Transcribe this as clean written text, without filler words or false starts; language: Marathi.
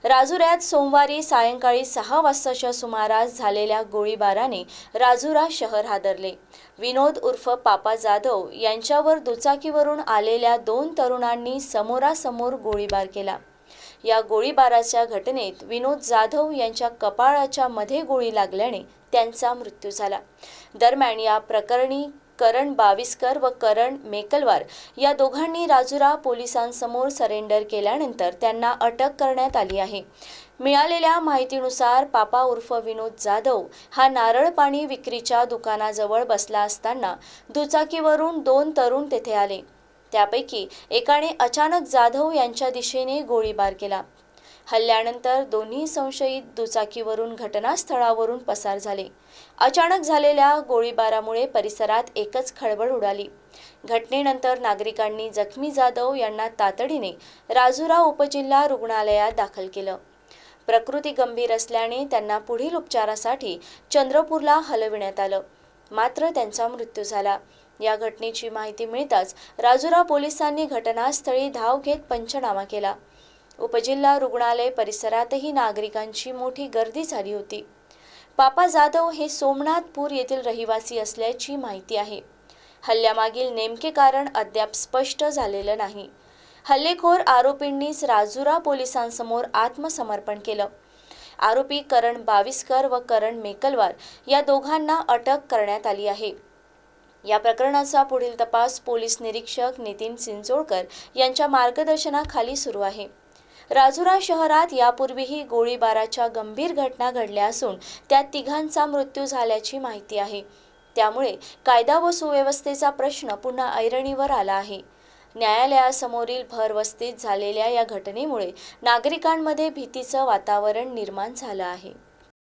राजुऱ्यात सोमवारी सायंकाळी 6 वाजताच्या सुमारास झालेल्या गोळीबाराने राजुरा शहर हादरले। विनोद उर्फ पापा जाधव यांच्यावर दुचाकीवरून आलेल्या 2 तरुणांनी समोरासमोर गोळीबार केला। या गोळीबाराच्या घटनेत विनोद जाधव यांच्या कपाळाच्या मध्ये गोळी लागल्याने त्यांचा मृत्यू झाला। दरम्यान या प्रकरणी करण बाविस्कर व करण मेकलवार या दोघांनी राजुरा पोलिसांसमोर सरेंडर केल्यानंतर त्यांना अटक करण्यात आली आहे। मिळालेल्या माहितीनुसार पापा उर्फ विनोद जाधव हा नारळ पाणी विक्रीच्या दुकानाजवळ बसला असताना दुचाकीवरून 2 तरुण तेथे आले। त्यापैकी एकाने अचानक जाधव यांच्या दिशेने गोळीबार केला। हल्ल्यानंतर दोन्ही संशयित दुचाकीवरून घटनास्थळावरून पसार झाले। अचानक झालेल्या गोळीबारामुळे परिसरात एकच खळबळ उडाली। घटनेनंतर नागरिकांनी जखमी जाधव यांना तातडीने राजुरा उपजिल्हा रुग्णालयात दाखल केलं। प्रकृती गंभीर असल्याने त्यांना पुढील उपचारासाठी चंद्रपूरला हलविण्यात आलं, मात्र त्यांचा मृत्यू झाला। या घटनेची माहिती मिळताच राजुरा पोलिसांनी घटनास्थळी धाव घेत पंचनामा केला। उपजिल्हा रुग्णालय परिसरातही नागरिकांची मोठी गर्दी झाली होती। पापा जाधव हे सोमनाथपूर येथील रहिवासी असल्याची माहिती आहे। हल्ल्यामागील नेमके कारण अद्याप स्पष्ट झालेलं नाही। हल्लेखोर आरोपींनीच राजुरा पोलिसांसमोर आत्मसमर्पण केलं। आरोपी करण बाविस्कर व करण मेकलवार या दोघांना अटक करण्यात आली आहे। या प्रकरणाचा पुढील तपास पोलीस निरीक्षक नितीन चिंचोळकर यांच्या मार्गदर्शनाखाली सुरू आहे। राजुरा शहरात यापूर्वीही गोळीबाराच्या गंभीर घटना घडल्या असून त्यात 3घांचा मृत्यू झाल्याची माहिती आहे। त्यामुळे कायदा व सुव्यवस्थेचा प्रश्न पुन्हा ऐरणीवर आला आहे। न्यायालयासमोरील भरवस्तीत झालेल्या या घटनेमुळे नागरिकांमध्ये भीतीचं वातावरण निर्माण झालं आहे।